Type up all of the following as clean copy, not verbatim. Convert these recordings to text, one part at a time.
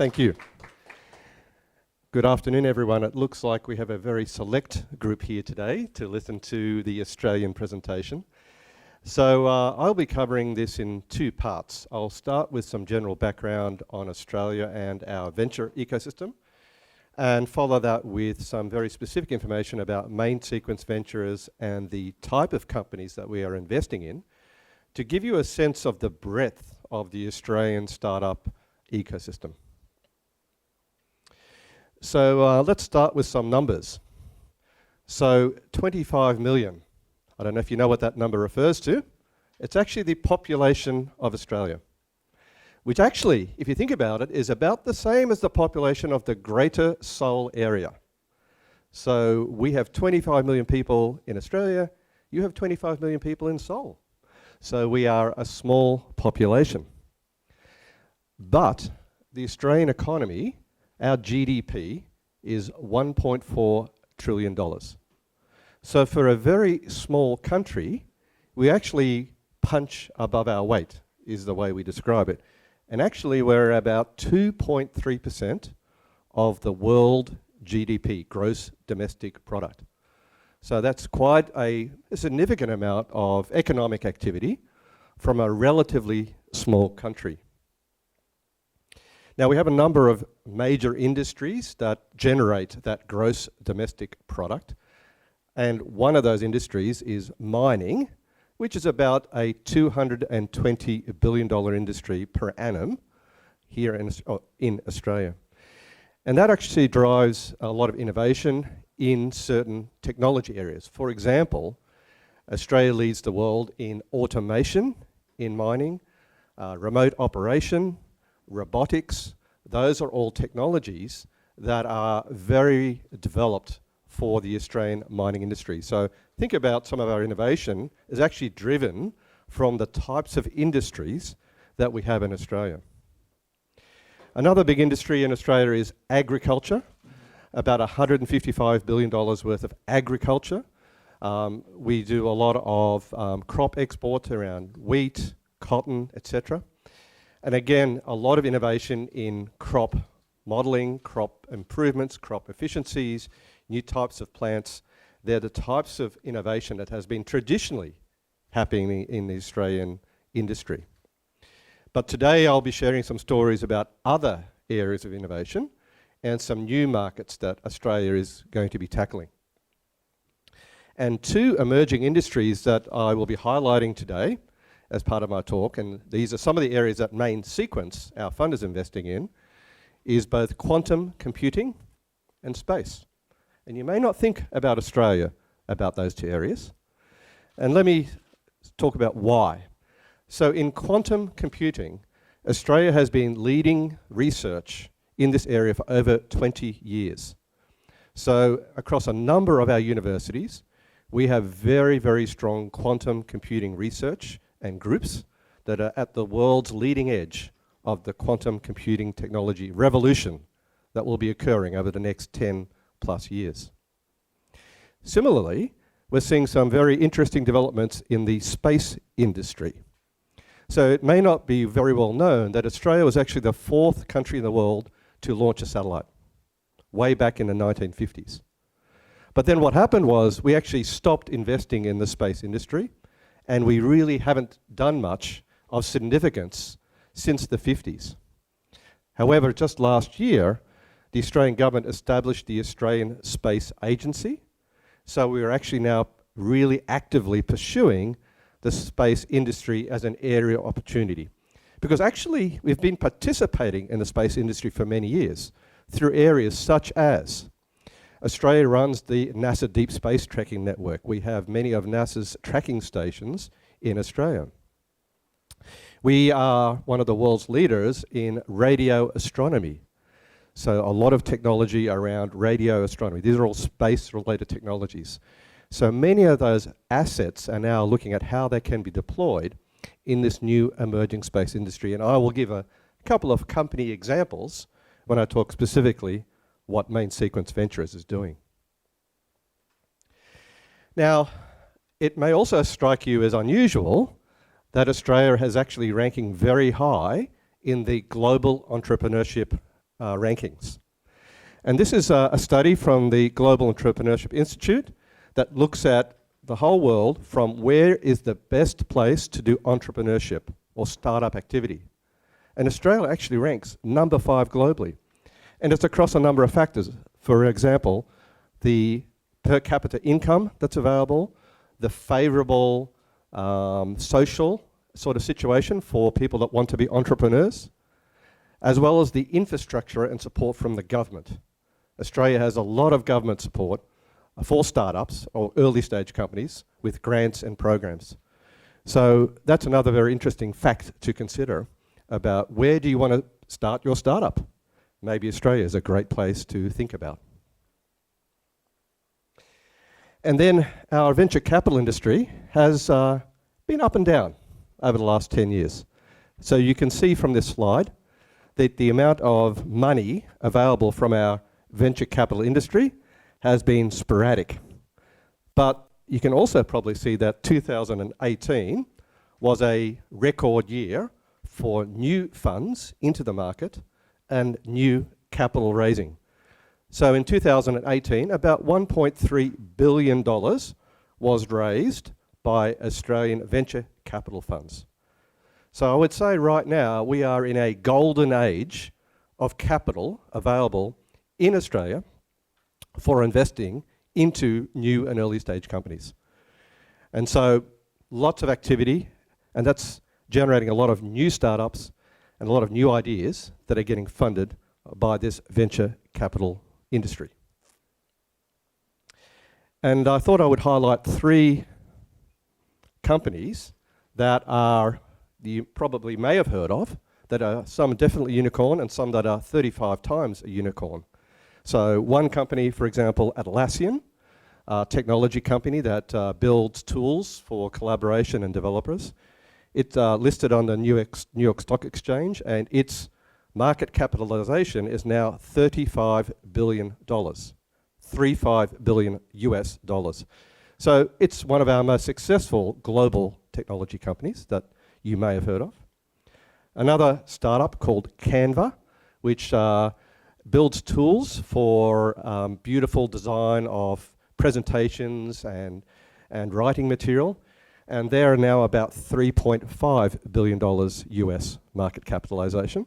Thank you. Good afternoon, everyone. It looks like we have a very select group here today to listen to the Australian presentation. So I'll be covering this in two parts. I'll start with some general background on Australia and our venture ecosystem, and follow that with some very specific information about main sequence ventures and the type of companies that we are investing in, to give you a sense of the breadth of the Australian startup ecosystem. So let's start with some numbers. So 25 million. I don't know if you know what that number refers to. It's actually the population of Australia, which actually, if you think about it, is about the same as the population of the Greater Seoul area. So we have 25 million people in Australia. You have 25 million people in Seoul. So we are a small population. But the Australian economy, our GDP, is $1.4 trillion. So for a very small country, we actually punch above our weight, is the way we describe it. And actually we're about 2.3% of the world GDP, gross domestic product. So that's quite a significant amount of economic activity from a relatively small country. Now we have a number of major industries that generate that gross domestic product. And one of those industries is mining, which is about a $220 billion industry per annum here in Australia. And that actually drives a lot of innovation in certain technology areas. For example, Australia leads the world in automation in mining, remote operation, robotics. Those are all technologies that are very developed for the Australian mining industry. So think about some of our innovation is actually driven from the types of industries that we have in Australia. Another big industry in Australia is agriculture, about $155 billion worth of agriculture. We do a lot of crop exports around wheat, cotton, etc. And again, a lot of innovation in crop modeling, crop improvements, crop efficiencies, new types of plants. They're the types of innovation that has been traditionally happening in the Australian industry. But today I'll be sharing some stories about other areas of innovation and some new markets that Australia is going to be tackling. And two emerging industries that I will be highlighting today as part of my talk, and these are some of the areas that Main Sequence, our fund, is investing in, is both quantum computing and space. And you may not think about Australia about those two areas. And let me talk about why. So in quantum computing, Australia has been leading research in this area for over 20 years. So across a number of our universities, we have very, very strong quantum computing research and groups that are at the world's leading edge of the quantum computing technology revolution that will be occurring over the next 10 plus years. Similarly, we're seeing some very interesting developments in the space industry. So it may not be very well known that Australia was actually the 4th country in the world to launch a satellite, way back in the 1950s. But then what happened was we actually stopped investing in the space industry, and we really haven't done much of significance since the 50s. However, just last year, the Australian government established the Australian Space Agency. So we are actually now really actively pursuing the space industry as an area of opportunity. Because actually, we've been participating in the space industry for many years through areas such as Australia runs the NASA Deep Space Tracking Network. We have many of NASA's tracking stations in Australia. We are one of the world's leaders in radio astronomy. So a lot of technology around radio astronomy. These are all space-related technologies. So many of those assets are now looking at how they can be deployed in this new emerging space industry. And I will give a couple of company examples when I talk specifically what Main Sequence Ventures is doing. Now, it may also strike you as unusual that Australia is actually ranking very high in the global entrepreneurship rankings. And this is a study from the Global Entrepreneurship Institute that looks at the whole world from where is the best place to do entrepreneurship or startup activity. And Australia actually ranks number 5 globally. And it's across a number of factors. For example, the per capita income that's available, the favourable social sort of situation for people that want to be entrepreneurs, as well as the infrastructure and support from the government. Australia has a lot of government support for startups or early stage companies with grants and programs. So that's another very interesting fact to consider about where do you want to start your startup. Maybe Australia is a great place to think about. And then our venture capital industry has been up and down over the last 10 years. So you can see from this slide that the amount of money available from our venture capital industry has been sporadic. But you can also probably see that 2018 was a record year for new funds into the market and new capital raising. So in 2018, about $1.3 billion was raised by Australian venture capital funds. So I would say right now we are in a golden age of capital available in Australia for investing into new and early stage companies. And so lots of activity, and that's generating a lot of new startups and a lot of new ideas that are getting funded by this venture capital industry. And I thought I would highlight 3 companies that you probably may have heard of, that are some definitely unicorn and some that are 35 times a unicorn. So one company, for example, Atlassian, a technology company that builds tools for collaboration and developers. It's listed on the New York Stock Exchange, and its market capitalization is now $35 billion. $35 billion US dollars. So it's one of our most successful global technology companies that you may have heard of. Another startup called Canva, which builds tools for beautiful design of presentations and writing material. And they're now about $3.5 billion US market capitalization.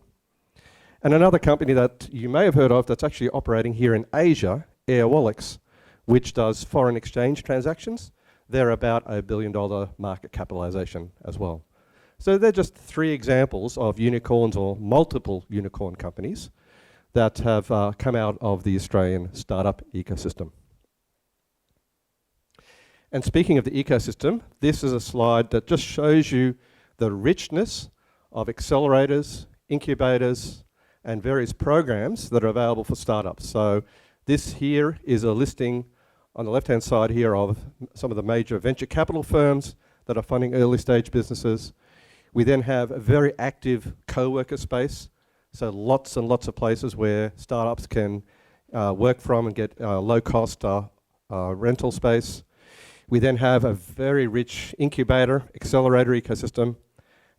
And another company that you may have heard of that's actually operating here in Asia, Airwallex, which does foreign exchange transactions. They're about $1 billion market capitalization as well. So they're just 3 examples of unicorns or multiple unicorn companies that have come out of the Australian startup ecosystem. And speaking of the ecosystem, this is a slide that just shows you the richness of accelerators, incubators, and various programs that are available for startups. So this here is a listing on the left-hand side here of some of the major venture capital firms that are funding early stage businesses. We then have a very active co-worker space, so lots and lots of places where startups can work from and get low-cost rental space. We then have a very rich incubator, accelerator ecosystem,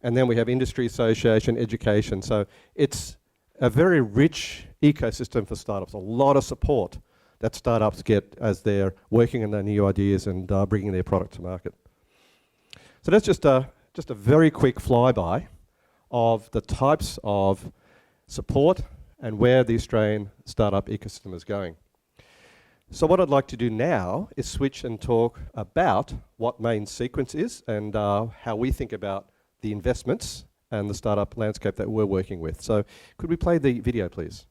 and then we have industry association, education. So it's a very rich ecosystem for startups, a lot of support that startups get as they're working on their new ideas and bringing their product to market. So that's just a very quick flyby of the types of support and where the Australian startup ecosystem is going. So what I'd like to do now is switch and talk about what main sequence is and how we think about the investments and the startup landscape that we're working with. So could we play the video, please?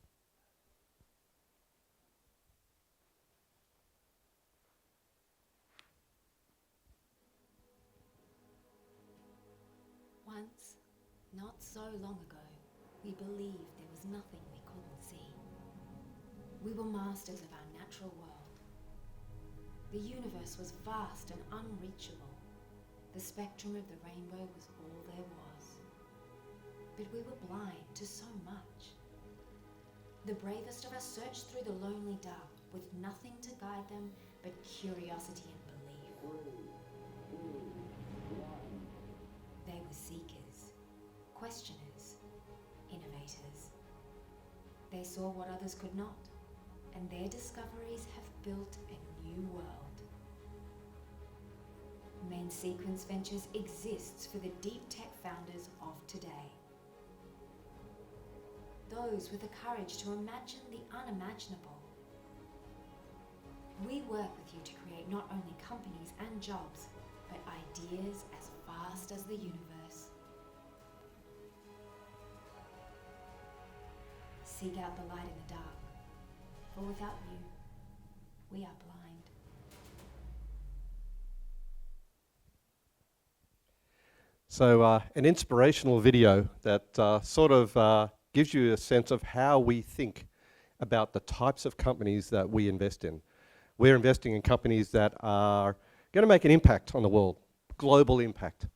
Once, not so long ago, we believed there was nothing we couldn't see. We were masters of our natural world. The universe was vast and unreachable. The spectrum of the rainbow was all there was. But we were blind to so much. The bravest of us searched through the lonely dark with nothing to guide them but curiosity and belief. They were seekers, questioners, innovators. They saw what others could not, and their discoveries have built a new world. Main Sequence Ventures exists for the deep tech founders of today. Those with the courage to imagine the unimaginable. We work with you to create not only companies and jobs, but ideas as vast as the universe. Seek out the light in the dark, for without you, we are blind. So an inspirational video that sort of gives you a sense of how we think about the types of companies that we invest in. We're investing in companies that are going to make an impact on the world, global impact.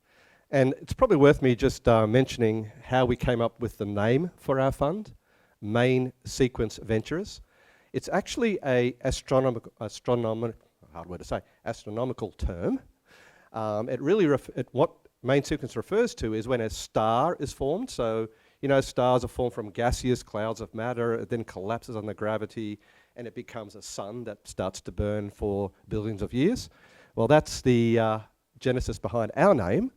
And it's probably worth me just mentioning how we came up with the name for our fund, Main Sequence Ventures. It's actually a astronomical term. It really what Main sequence refers to is when a star is formed. So, you know, stars are formed from gaseous clouds of matter. It then collapses under gravity, and it becomes a sun that starts to burn for billions of years. Well, that's the genesis behind our name,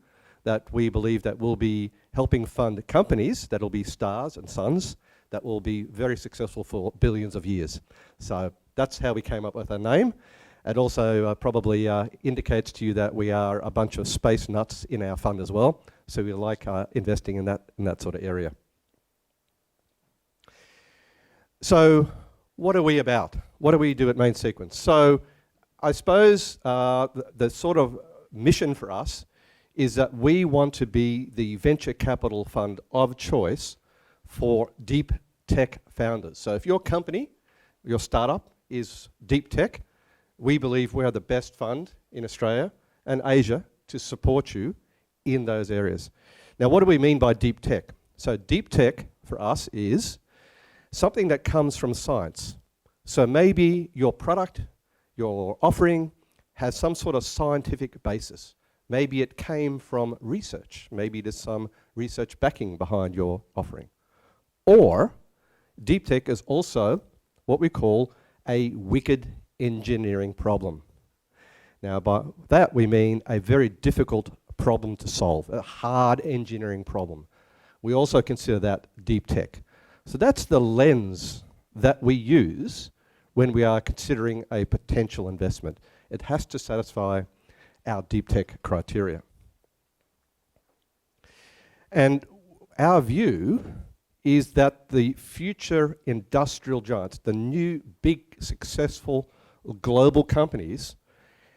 that we believe that we'll be helping fund companies that will be stars and suns that will be very successful for billions of years. So that's how we came up with our name. It also probably indicates to you that we are a bunch of space nuts in our fund as well. So we like investing in that sort of area. So what are we about? What do we do at Main Sequence? So I suppose the sort of mission for us is that we want to be the venture capital fund of choice for deep tech founders. So if your company, your startup is deep tech, we believe we are the best fund in Australia and Asia to support you in those areas. Now, what do we mean by deep tech? So deep tech for us is something that comes from science. So maybe your product, your offering has some sort of scientific basis. Maybe it came from research. Maybe there's some research backing behind your offering. Or deep tech is also what we call a wicked engineering problem. Now, by that we mean a very difficult problem to solve, a hard engineering problem. We also consider that deep tech. So that's the lens that we use when we are considering a potential investment. It has to satisfy our deep tech criteria. And our view is that the future industrial giants, the new big successful global companies,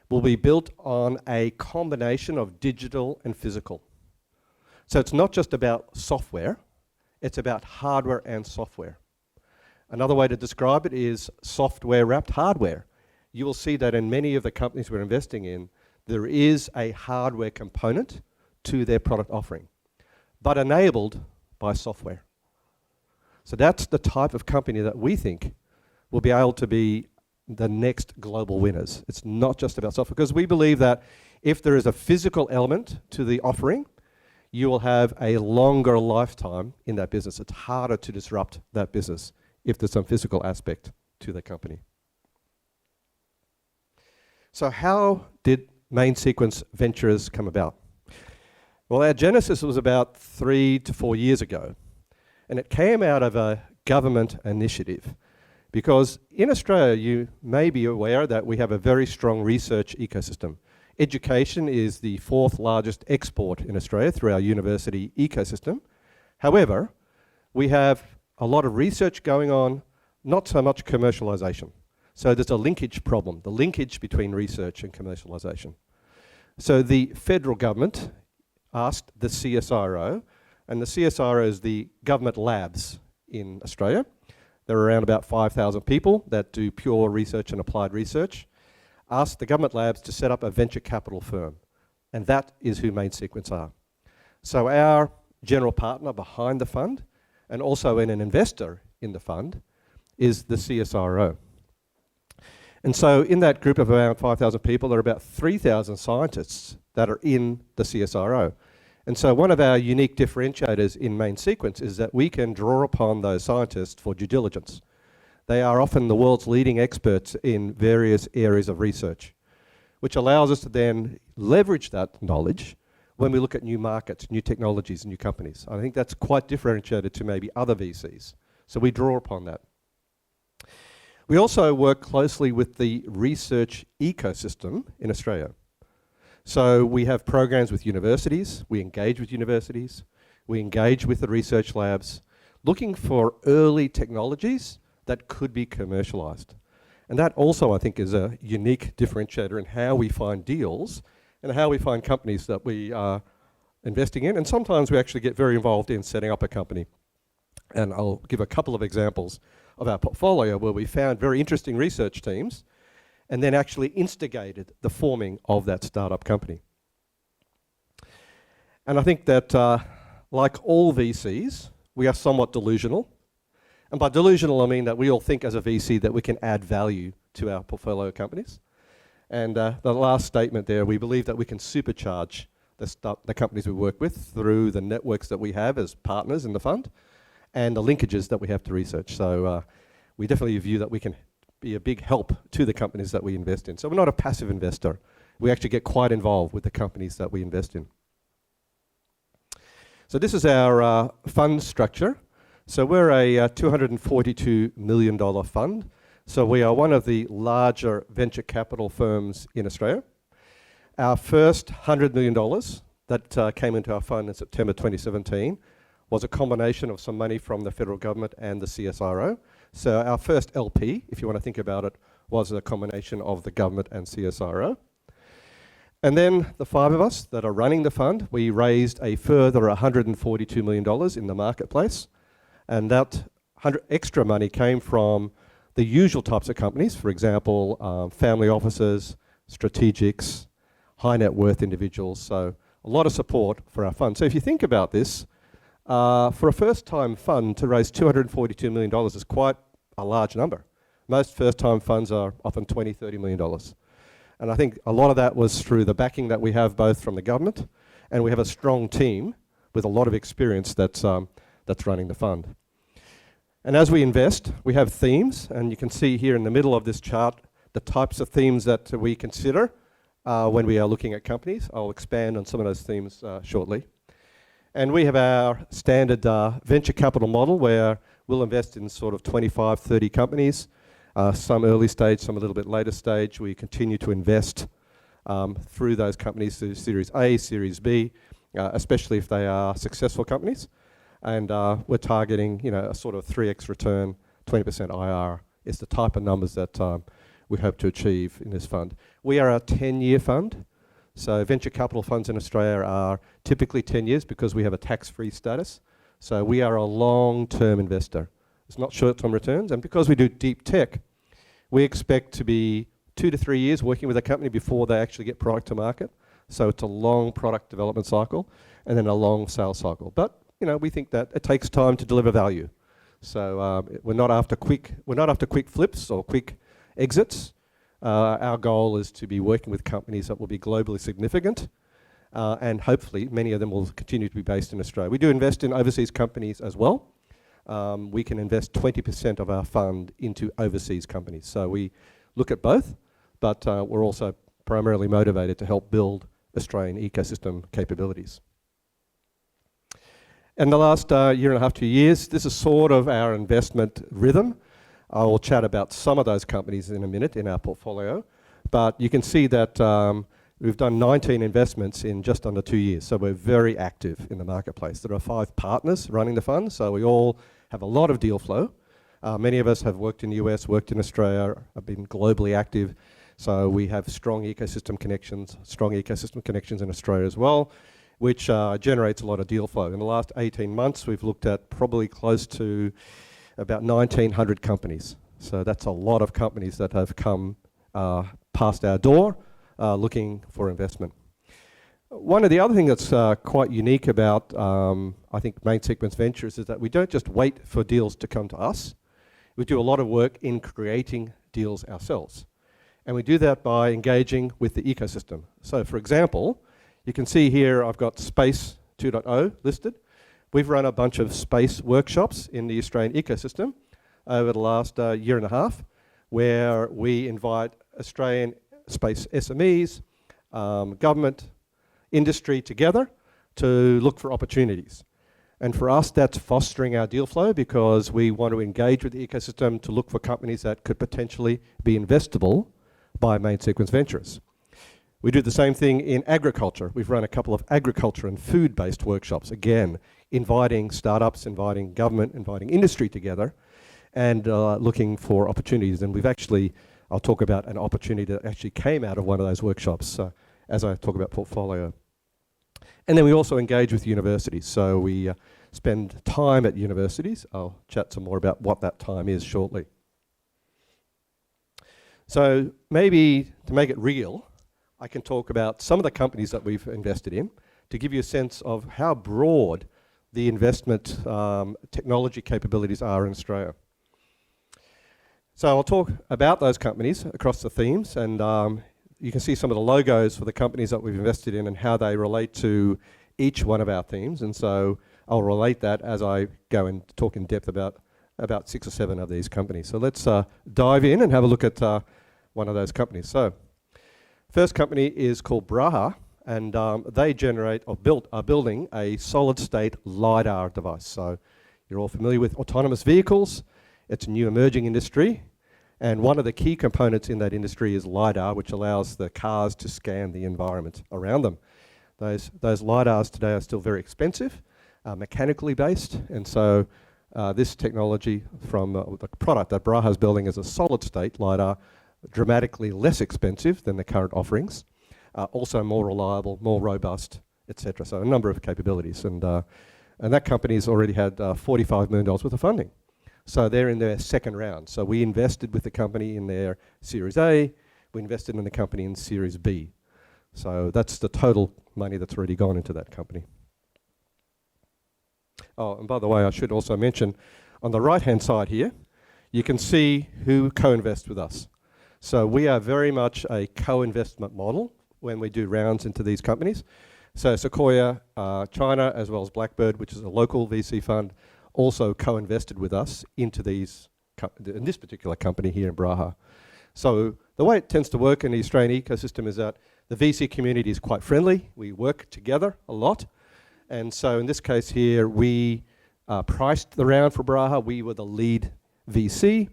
will be built on a combination of digital and physical. So it's not just about software, it's about hardware and software. Another way to describe it is software wrapped hardware. You will see that in many of the companies we're investing in, there is a hardware component to their product offering, but enabled by software. So that's the type of company that we think will be able to be the next global winners. It's not just about software, because we believe that if there is a physical element to the offering, you will have a longer lifetime in that business. It's harder to disrupt that business if there's some physical aspect to the company. So how did Main Sequence Ventures come about? Well, our genesis was about 3 to 4 years ago, and it came out of a government initiative. Because in Australia, you may be aware that we have a very strong research ecosystem. Education is the 4th largest export in Australia through our university ecosystem. However, we have a lot of research going on, not so much commercialization. So there's a linkage problem, the linkage between research and commercialization. So the federal government asked the CSIRO, and the CSIRO is the government labs in Australia. There are around about 5,000 people that do pure research and applied research, asked the government labs to set up a venture capital firm. And that is who Main Sequence are. So our general partner behind the fund, and also an investor in the fund, is the CSIRO. And so in that group of around 5,000 people, there are about 3,000 scientists that are in the CSIRO. And so one of our unique differentiators in main sequence is that we can draw upon those scientists for due diligence. They are often the world's leading experts in various areas of research, which allows us to then leverage that knowledge when we look at new markets, new technologies, new companies. I think that's quite differentiated to maybe other VCs. So we draw upon that. We also work closely with the research ecosystem in Australia. So we have programs with universities, we engage with universities, we engage with the research labs, looking for early technologies that could be commercialized. And that also, I think, is a unique differentiator in how we find deals and how we find companies that we are investing in. And sometimes we actually get very involved in setting up a company. And I'll give a couple of examples of our portfolio where we found very interesting research teams and then actually instigated the forming of that startup company. And I think that, like all VCs, we are somewhat delusional. And by delusional, I mean that we all think as a VC that we can add value to our portfolio companies. And the last statement there, we believe that we can supercharge the companies we work with through the networks that we have as partners in the fund and the linkages that we have to research. So we definitely view that we can be a big help to the companies that we invest in. So we're not a passive investor. We actually get quite involved with the companies that we invest in. So this is our fund structure. So we're a $242 million fund. So we are one of the larger venture capital firms in Australia. Our first $100 million that came into our fund in September 2017 was a combination of some money from the federal government and the CSIRO. So our first LP, if you want to think about it, was a combination of the government and CSIRO. And then the five of us that are running the fund, we raised a further $142 million in the marketplace. And that extra money came from the usual types of companies, for example, family offices, strategics, high net worth individuals. So a lot of support for our fund. So if you think about this, for a first-time fund to raise $242 million is quite a large number. Most first-time funds are often $20, $30 million. And I think a lot of that was through the backing that we have both from the government, and we have a strong team with a lot of experience that's running the fund. And as we invest, we have themes, and you can see here in the middle of this chart the types of themes that we consider when we are looking at companies. I'll expand on some of those themes shortly. And we have our standard venture capital model where we'll invest in sort of 25, 30 companies, some early stage, some a little bit later stage. We continue to invest through those companies through Series A, Series B, especially if they are successful companies. And we're targeting, a sort of 3x return, 20% IR is the type of numbers that we hope to achieve in this fund. We are a 10-year fund. So venture capital funds in Australia are typically 10 years because we have a tax-free status. So we are a long-term investor. It's not short-term returns. And because we do deep tech, we expect to be 2 to 3 years working with a company before they actually get product to market. So it's a long product development cycle and then a long sales cycle. But we think that it takes time to deliver value. So we're not after quick flips or quick exits. Our goal is to be working with companies that will be globally significant, and hopefully many of them will continue to be based in Australia. We do invest in overseas companies as well. We can invest 20% of our fund into overseas companies. So we look at both, but we're also primarily motivated to help build Australian ecosystem capabilities. In the last year and a half, 2 years, this is sort of our investment rhythm. I will chat about some of those companies in a minute in our portfolio, but you can see that we've done 19 investments in just under 2 years, so we're very active in the marketplace. There are 5 partners running the fund, so we all have a lot of deal flow. Many of us have worked in the US, worked in Australia, have been globally active, so we have strong ecosystem connections in Australia as well, which generates a lot of deal flow. In the last 18 months, we've looked at probably close to about 1,900 companies. So that's a lot of companies that have come past our door looking for investment. One of the other things that's quite unique about, I think, Main Sequence Ventures is that we don't just wait for deals to come to us. We do a lot of work in creating deals ourselves. And we do that by engaging with the ecosystem. So for example, you can see here I've got space 2.0 listed. We've run a bunch of space workshops in the Australian ecosystem over the last year and a half, where we invite Australian space SMEs, government, industry together to look for opportunities. And for us, that's fostering our deal flow, because we want to engage with the ecosystem to look for companies that could potentially be investable by main sequence ventures. We do the same thing in agriculture. We've run a couple of agriculture and food-based workshops, again, inviting startups, inviting government, inviting industry together, and looking for opportunities. And we've actually, I'll talk about an opportunity that actually came out of one of those workshops as I talk about portfolio. And then we also engage with universities. So we spend time at universities. I'll chat some more about what that time is shortly. So maybe to make it real, I can talk about some of the companies that we've invested in to give you a sense of how broad the investment technology capabilities are in Australia. So I'll talk about those companies across the themes, and you can see some of the logos for the companies that we've invested in and how they relate to each one of our themes. And so I'll relate that as I go and talk in depth about 6 or 7 of these companies. So let's dive in and have a look at one of those companies. So first company is called Braha, and they generate or are building a solid state LiDAR device. So you're all familiar with autonomous vehicles. It's a new emerging industry, and one of the key components in that industry is LiDAR, which allows the cars to scan the environment around them. Those LiDARs today are still very expensive, mechanically based, and so this technology from the product that Braha is building is a solid state LiDAR, dramatically less expensive than the current offerings, also more reliable, more robust, etc. So a number of capabilities, and that company's already had $45 million worth of funding. So they're in their second round. So we invested with the company in their Series A, we invested in the company in Series B. So that's the total money that's already gone into that company. Oh, and by the way, I should also mention, on the right-hand side here, you can see who co-invests with us. So we are very much a co-investment model when we do rounds into these companies. So Sequoia, China, as well as Blackbird, which is a local VC fund, also co-invested with us into in this particular company here in Braha. So the way it tends to work in the Australian ecosystem is that the VC community is quite friendly. We work together a lot. And so in this case here, we priced the round for Braha. We were the lead VC.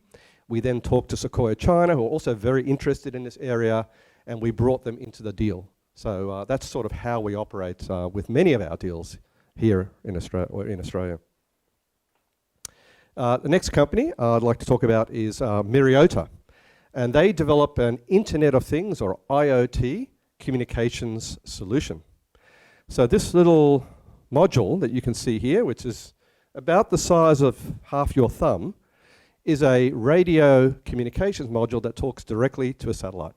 We then talked to Sequoia China, who are also very interested in this area, and we brought them into the deal. So that's sort of how we operate with many of our deals here in Australia. The next company I'd like to talk about is Myriota, and they develop an Internet of Things, or IoT, communications solution. So this little module that you can see here, which is about the size of half your thumb, is a radio communications module that talks directly to a satellite.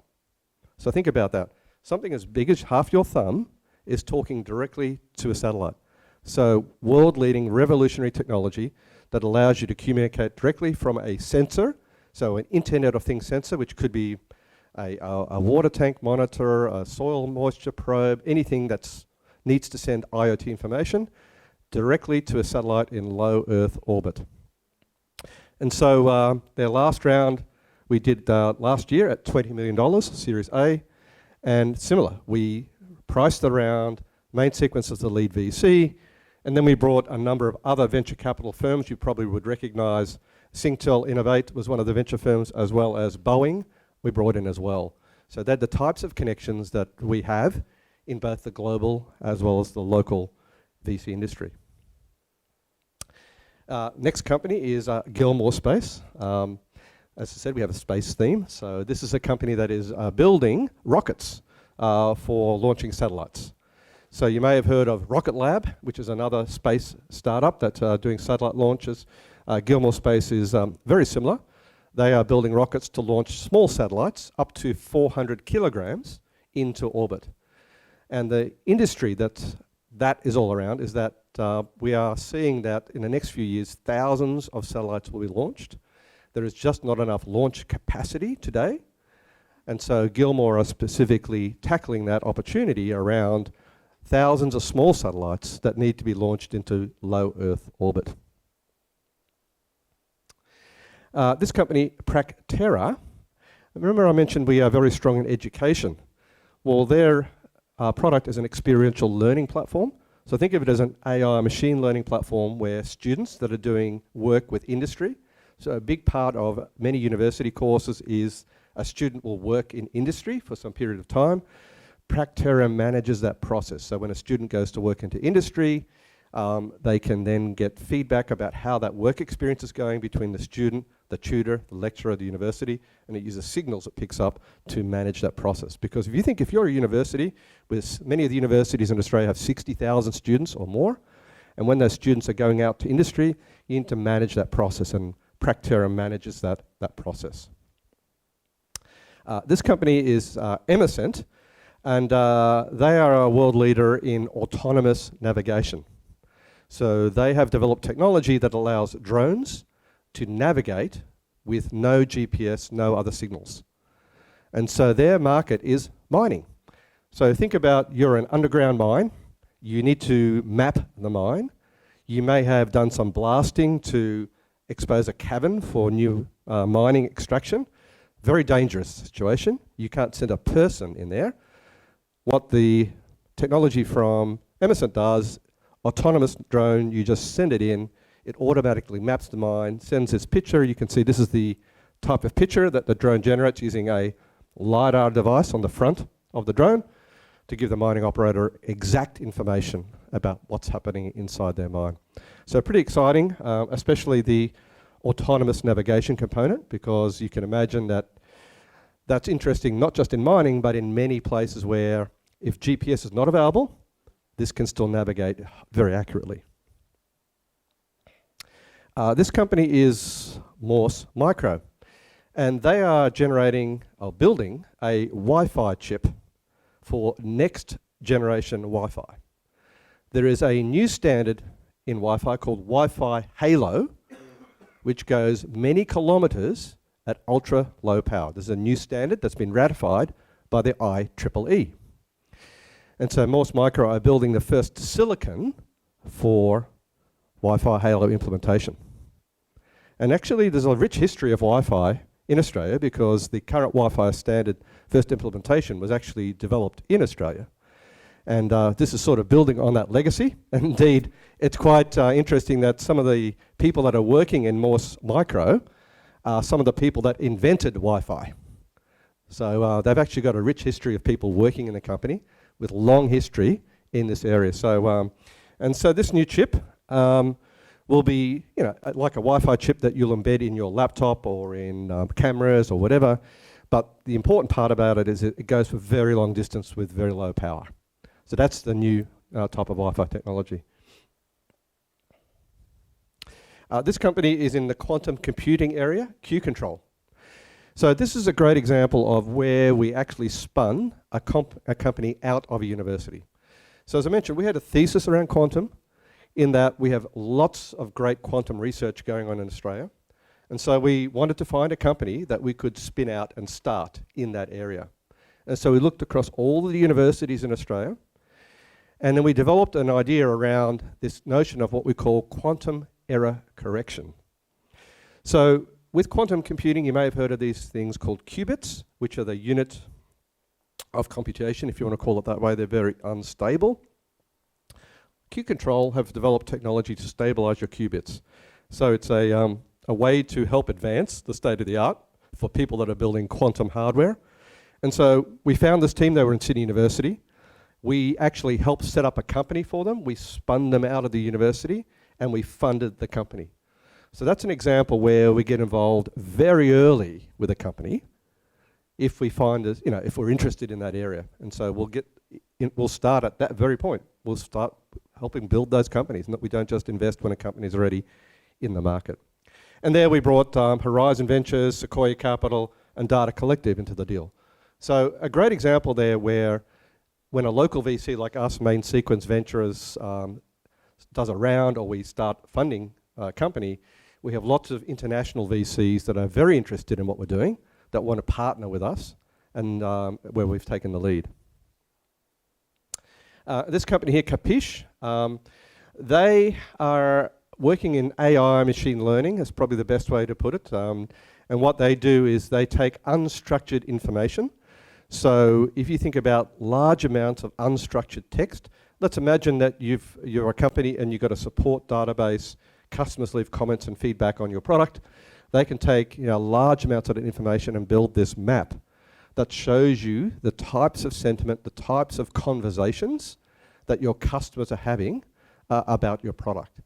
So think about that. Something as big as half your thumb is talking directly to a satellite. So world-leading revolutionary technology that allows you to communicate directly from a sensor, so an Internet of Things sensor, which could be a water tank monitor, a soil moisture probe, anything that needs to send IoT information directly to a satellite in low Earth orbit. And so their last round we did last year at $20 million, Series A, and similar. We priced the round, main sequence as the lead VC, and then we brought a number of other venture capital firms you probably would recognize. Singtel Innovate was one of the venture firms, as well as Boeing we brought in as well. So they're the types of connections that we have in both the global as well as the local VC industry. Next company is Gilmore Space. As I said, we have a space theme. So this is a company that is building rockets for launching satellites. So you may have heard of Rocket Lab, which is another space startup that's doing satellite launches. Gilmore Space is very similar. They are building rockets to launch small satellites up to 400 kilograms into orbit. And the industry that is all around is that we are seeing that in the next few years, thousands of satellites will be launched. There is just not enough launch capacity today. And so Gilmore are specifically tackling that opportunity around thousands of small satellites that need to be launched into low Earth orbit. This company, Practera, remember I mentioned we are very strong in education. Well, their product is an experiential learning platform. So think of it as an AI machine learning platform where students that are doing work with industry. So a big part of many university courses is a student will work in industry for some period of time. Practera manages that process. So when a student goes to work into industry, they can then get feedback about how that work experience is going between the student, the tutor, the lecturer, the university, and it uses signals it picks up to manage that process. Because if you're a university, with many of the universities in Australia have 60,000 students or more, and when those students are going out to industry, you need to manage that process, and Practera manages that process. This company is Emercent, and they are a world leader in autonomous navigation. So they have developed technology that allows drones to navigate with no GPS, no other signals. And so their market is mining. So think about you're an underground mine, you need to map the mine, you may have done some blasting to expose a cavern for new mining extraction. Very dangerous situation. You can't send a person in there. What the technology from Emercent does, autonomous drone, you just send it in, it automatically maps the mine, sends this picture. You can see this is the type of picture that the drone generates using a LiDAR device on the front of the drone to give the mining operator exact information about what's happening inside their mine. So pretty exciting, especially the autonomous navigation component, because you can imagine that that's interesting not just in mining, but in many places where if GPS is not available, this can still navigate very accurately. This company is Morse Micro, and they are generating or building a Wi-Fi chip for next generation Wi-Fi. There is a new standard in Wi-Fi called Wi-Fi Halo, which goes many kilometers at ultra low power. This is a new standard that's been ratified by the IEEE. And so Morse Micro are building the first silicon for Wi-Fi Halo implementation. And actually there's a rich history of Wi-Fi in Australia because the current Wi-Fi standard first implementation was actually developed in Australia. And this is sort of building on that legacy. And indeed, it's quite interesting that some of the people that are working in Morse Micro are some of the people that invented Wi-Fi. So they've actually got a rich history of people working in the company with long history in this area. So, and so this new chip will be, like a Wi-Fi chip that you'll embed in your laptop or in cameras or whatever. But the important part about it is it goes for very long distance with very low power. So that's the new type of Wi-Fi technology. This company is in the quantum computing area, Q-Control. So this is a great example of where we actually spun a company out of a university. So as I mentioned, we had a thesis around quantum in that we have lots of great quantum research going on in Australia. And so we wanted to find a company that we could spin out and start in that area. And so we looked across all the universities in Australia, and then we developed an idea around this notion of what we call quantum error correction. So with quantum computing, you may have heard of these things called qubits, which are the unit of computation, if you want to call it that way. They're very unstable. Q-Control have developed technology to stabilize your qubits. So it's a way to help advance the state of the art for people that are building quantum hardware. And so we found this team. They were in Sydney University. We actually helped set up a company for them. We spun them out of the university and we funded the company. So that's an example where we get involved very early with a company if we find, if we're interested in that area. And so we'll start at that very point. We'll start helping build those companies. We don't just invest when a company is already in the market. And there we brought Horizon Ventures, Sequoia Capital, and Data Collective into the deal. So a great example there where when a local VC like us, Main Sequence Ventures, does a round or we start funding a company, we have lots of international VCs that are very interested in what we're doing, that want to partner with us, and where we've taken the lead. This company here, Capiche, they are working in AI machine learning, is probably the best way to put it. And what they do is they take unstructured information. So if you think about large amounts of unstructured text, let's imagine that you're a company and you've got a support database, customers leave comments and feedback on your product. They can take large amounts of information and build this map that shows you the types of sentiment, the types of conversations that your customers are having about your product.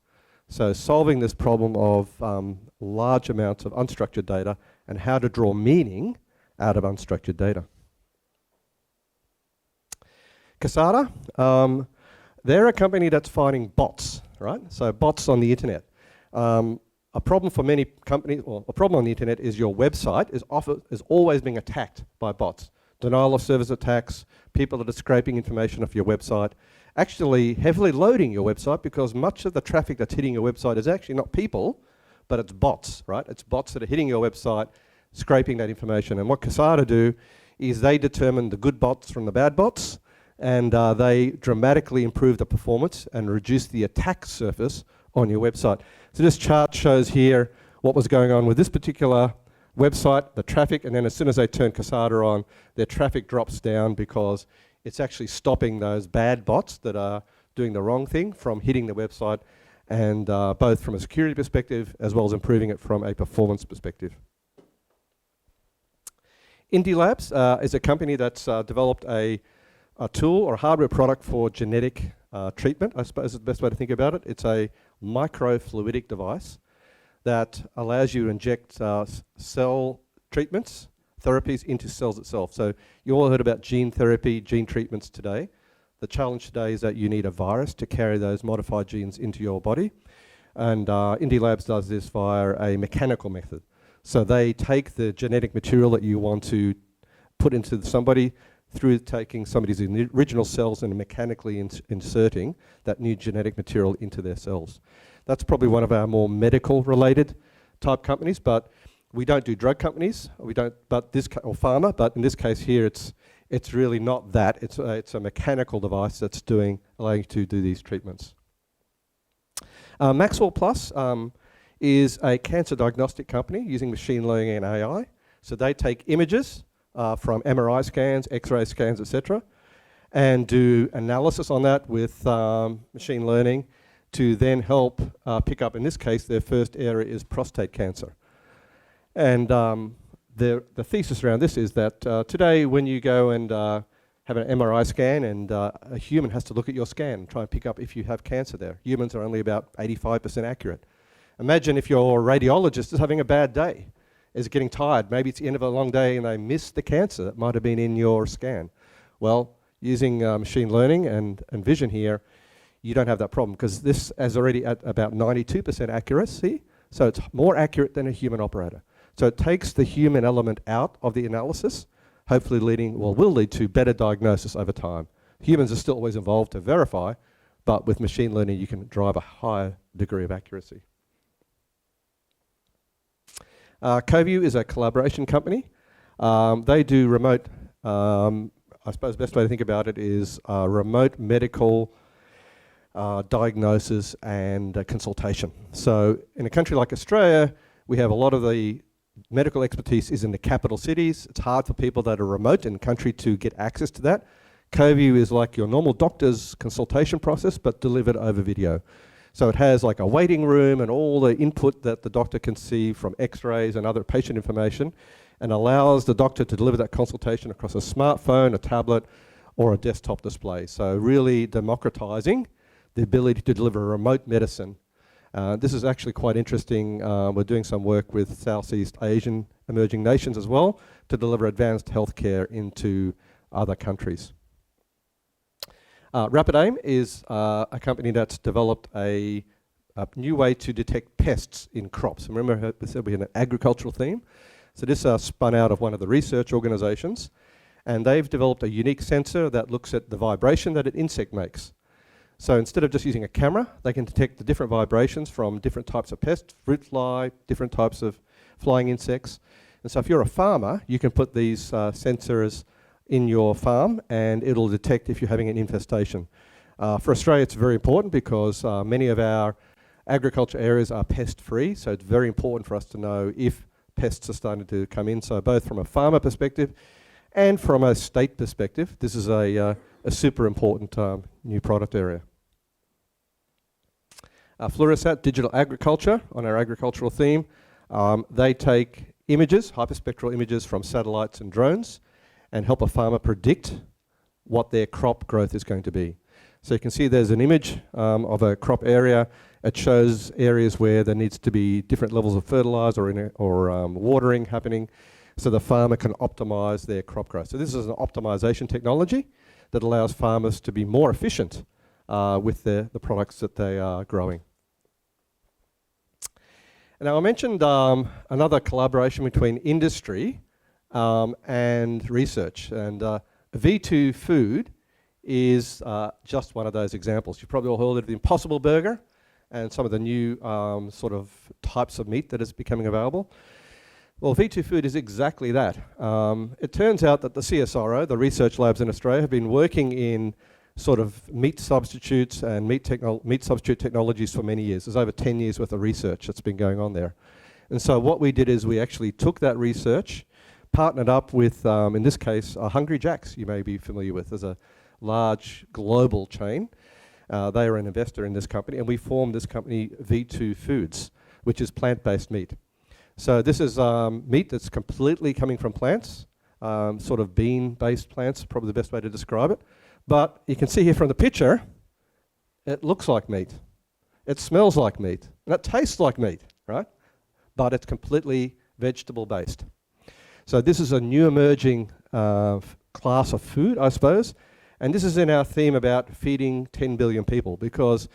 So solving this problem of large amounts of unstructured data and how to draw meaning out of unstructured data. Casada, they're a company that's finding bots, right? So bots on the internet. A problem for many companies, or a problem on the internet, is your website is always being attacked by bots. Denial of service attacks, people that are scraping information off your website, actually heavily loading your website, because much of the traffic that's hitting your website is actually not people, but it's bots, right? It's bots that are hitting your website, scraping that information. And what Casada do is they determine the good bots from the bad bots, and they dramatically improve the performance and reduce the attack surface on your website. So this chart shows here what was going on with this particular website, the traffic, and then as soon as they turn Casada on, their traffic drops down because it's actually stopping those bad bots that are doing the wrong thing from hitting the website, and both from a security perspective as well as improving it from a performance perspective. Indie Labs is a company that's developed a tool or hardware product for genetic treatment, I suppose is the best way to think about it. It's a microfluidic device that allows you to inject cell treatments, therapies into cells itself. So you all heard about gene therapy, gene treatments today. The challenge today is that you need a virus to carry those modified genes into your body. And Indie Labs does this via a mechanical method. So they take the genetic material that you want to put into somebody through taking somebody's original cells and mechanically inserting that new genetic material into their cells. That's probably one of our more medical related type companies, but we don't do drug companies, or pharma, but in this case here it's really not that. It's a mechanical device that's allowing you to do these treatments. Maxwell Plus is a cancer diagnostic company using machine learning and AI. So they take images from MRI scans, X-ray scans, etc., and do analysis on that with machine learning to then help pick up, in this case, their first area is prostate cancer. And the thesis around this is that today when you go and have an MRI scan and a human has to look at your scan and try and pick up if you have cancer there. Humans are only about 85% accurate. Imagine if your radiologist is having a bad day, is getting tired, maybe it's the end of a long day and they missed the cancer that might have been in your scan. Well, using machine learning and vision here, you don't have that problem because this is already at about 92% accuracy, so it's more accurate than a human operator. So it takes the human element out of the analysis, hopefully will lead to better diagnosis over time. Humans are still always involved to verify, but with machine learning you can drive a higher degree of accuracy. CoView is a collaboration company. They do remote, I suppose the best way to think about it is remote medical diagnosis and consultation. So in a country like Australia, we have a lot of the medical expertise is in the capital cities. It's hard for people that are remote in the country to get access to that. CoView is like your normal doctor's consultation process, but delivered over video. So it has like a waiting room and all the input that the doctor can see from X-rays and other patient information, and allows the doctor to deliver that consultation across a smartphone, a tablet, or a desktop display. So really democratizing the ability to deliver remote medicine. This is actually quite interesting. We're doing some work with Southeast Asian emerging nations as well to deliver advanced healthcare into other countries. RapidAim is a company that's developed a new way to detect pests in crops. Remember we said we had an agricultural theme? So this spun out of one of the research organizations, and they've developed a unique sensor that looks at the vibration that an insect makes. So instead of just using a camera, they can detect the different vibrations from different types of pests, fruit fly, different types of flying insects. And so if you're a farmer, you can put these sensors in your farm and it'll detect if you're having an infestation. For Australia, it's very important because many of our agriculture areas are pest-free, so it's very important for us to know if pests are starting to come in. So both from a farmer perspective and from a state perspective, this is a super important new product area. Fluorosat Digital Agriculture, on our agricultural theme, they take images, hyperspectral images from satellites and drones, and help a farmer predict what their crop growth is going to be. So you can see there's an image of a crop area. It shows areas where there needs to be different levels of fertilizer or watering happening, so the farmer can optimize their crop growth. So this is an optimization technology that allows farmers to be more efficient with the products that they are growing. Now I mentioned another collaboration between industry and research, and V2 Food is just one of those examples. You've probably all heard of the Impossible Burger and some of the new sort of types of meat that is becoming available. Well, V2 Food is exactly that. It turns out that the CSIRO, the research labs in Australia, have been working in sort of meat substitutes and meat substitute technologies for many years. There's over 10 years worth of research that's been going on there. And so what we did is we actually took that research, partnered up with, in this case, Hungry Jack's, you may be familiar with. There's a large global chain. They are an investor in this company, and we formed this company, V2 Foods, which is plant-based meat. So this is meat that's completely coming from plants, sort of bean-based plants, probably the best way to describe it. But you can see here from the picture, it looks like meat. It smells like meat. And it tastes like meat, right? But it's completely vegetable-based. So this is a new emerging class of food, I suppose. And this is in our theme about feeding 10 billion people, because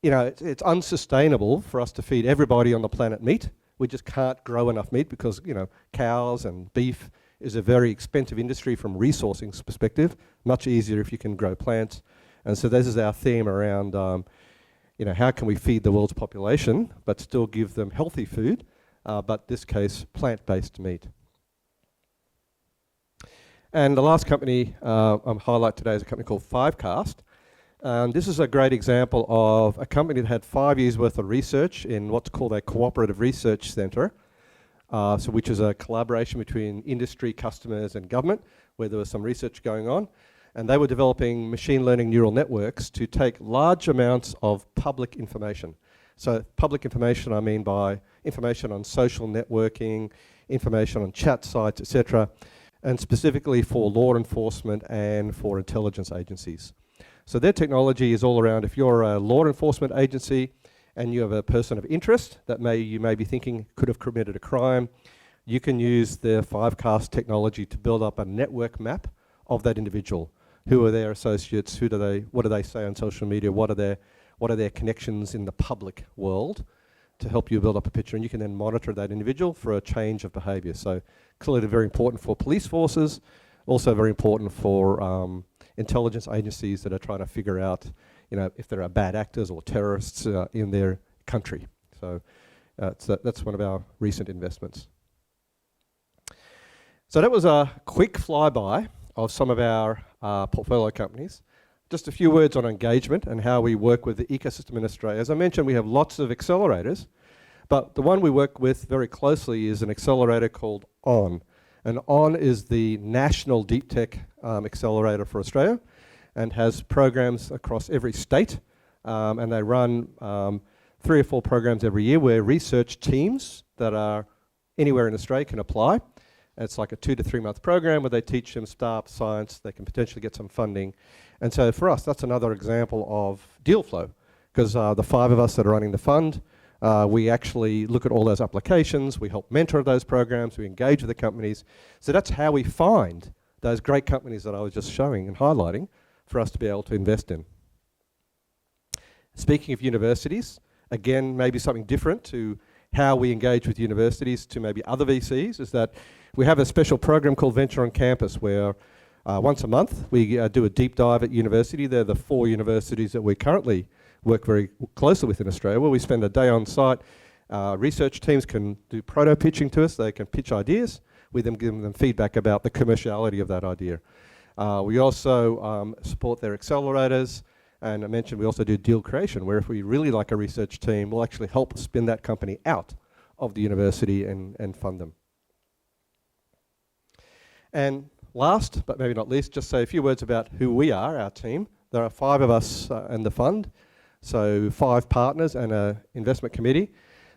it's unsustainable for us to feed everybody on the planet meat. We just can't grow enough meat because cows and beef is a very expensive industry from resourcing perspective. Much easier if you can grow plants. And so this is our theme around how can we feed the world's population but still give them healthy food, but in this case plant-based meat. And the last company I'll highlight today is a company called Fivecast. This is a great example of a company that had 5 years worth of research in what's called a cooperative research centre, which is a collaboration between industry, customers and government, where there was some research going on. And they were developing machine learning neural networks to take large amounts of public information. So public information, I mean by information on social networking, information on chat sites, etc., and specifically for law enforcement and for intelligence agencies. So their technology is all around, if you're a law enforcement agency and you have a person of interest that you may be thinking could have committed a crime, you can use their Fivecast technology to build up a network map of that individual. Who are their associates? What do they say on social media? What are their connections in the public world, to help you build up a picture, and you can then monitor that individual for a change of behaviour. So clearly very important for police forces, also very important for intelligence agencies that are trying to figure out if there are bad actors or terrorists in their country. So that's one of our recent investments. So that was a quick flyby of some of our portfolio companies. Just a few words on engagement and how we work with the ecosystem in Australia. As I mentioned, we have lots of accelerators, but the one we work with very closely is an accelerator called ON. And ON is the National Deep Tech Accelerator for Australia, and has programs across every state. And they run 3 or 4 programs every year where research teams that are anywhere in Australia can apply. It's like a 2 to 3 month program where they teach them staff science, they can potentially get some funding. And so for us, that's another example of deal flow, because the 5 of us that are running the fund, we actually look at all those applications, we help mentor those programs, we engage with the companies. So that's how we find those great companies that I was just showing and highlighting for us to be able to invest in. Speaking of universities, again, maybe something different to how we engage with universities to maybe other VCs, is that we have a special program called Venture on Campus, where once a month we do a deep dive at university. They're the 4 universities that we currently work very closely with in Australia, where we spend a day on site. Research teams can do proto pitching to us, they can pitch ideas, we then give them feedback about the commerciality of that idea. We also support their accelerators, And I mentioned we also do deal creation, where if we really like a research team, we'll actually help spin that company out of the university and fund them. And last, but maybe not least, just say a few words about who we are, our team. There are 5 of us in the fund, so 5 partners and an investment committee.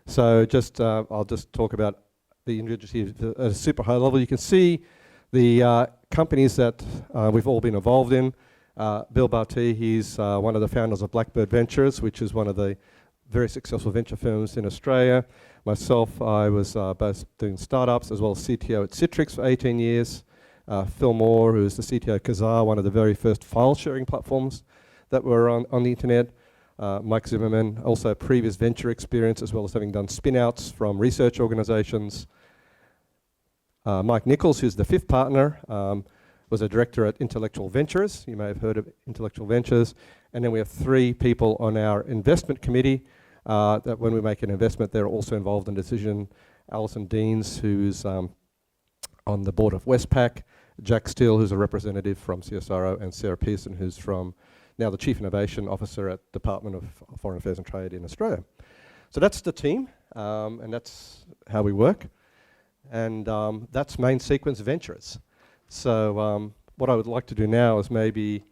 So just I'll just talk about the individuals here at a super high level. You can see the companies that we've all been involved in. Bill Barty, he's one of the founders of Blackbird Ventures, which is one of the very successful venture firms in Australia. Myself, I was both doing startups as well as CTO at Citrix for 18 years. Phil Moore, who's the CTO of Kazaa, one of the very first file sharing platforms that were on the internet. Mike Zimmerman, also previous venture experience as well as having done spin-outs from research organizations. Mike Nichols, who's the 5th partner, was a director at Intellectual Ventures. You may have heard of Intellectual Ventures. And then we have 3 people on our investment committee that when we make an investment, they're also involved in decision. Alison Deans, who's on the board of Westpac. Jack Steele, who's a representative from CSIRO, and Sarah Pearson, who's from now the Chief Innovation Officer at Department of Foreign Affairs and Trade in Australia. So that's the team, and that's how we work. And that's Main Sequence Ventures. So what I would like to do now is maybe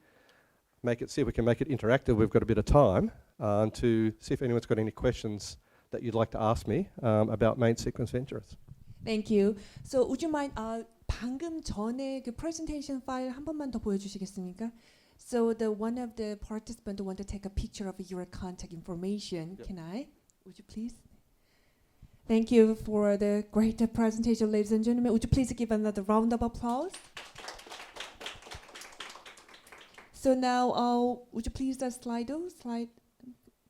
see if we can make it interactive. We've got a bit of time to see if anyone's got any questions that you'd like to ask me about Main Sequence Ventures. Thank you. So would you mind 방금 전에 그 presentation file 한 번만 더 보여주시겠습니까? So the one of the participants want to take a picture of your contact information. Yep. Can I? Would you please? Thank you for the great presentation, ladies and gentlemen. Would you please give another round of applause? So now, would you please slide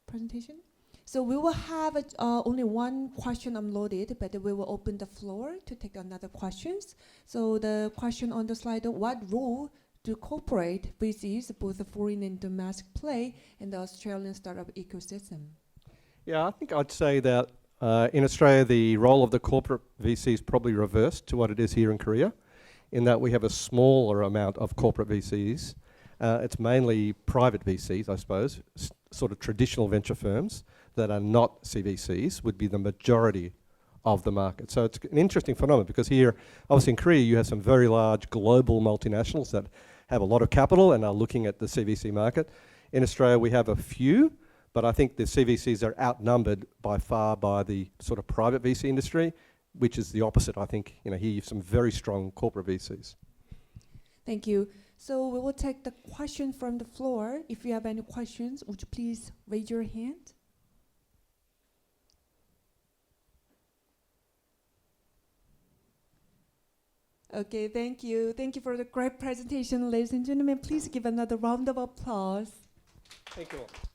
presentation? So we will have only one question uploaded, but we will open the floor to take another questions. So the question on the slide: what role do corporate VCs, both foreign and domestic, play in the Australian startup ecosystem? Yeah, I think I'd say that in Australia, the role of the corporate VC is probably reversed to what it is here in Korea, in that we have a smaller amount of corporate VCs. It's mainly private VCs, I suppose, sort of traditional venture firms that are not CVCs would be the majority of the market. So it's an interesting phenomenon because here, obviously in Korea, you have some very large global multinationals that have a lot of capital and are looking at the CVC market. In Australia, we have a few, but I think the CVCs are outnumbered by far by the sort of private VC industry, which is the opposite. I think, here you have some very strong corporate VCs. Thank you. So we will take the question from the floor. If you have any questions, would you please raise your hand? Okay, thank you. Thank you for the great presentation, ladies and gentlemen. Please give another round of applause. Thank you all.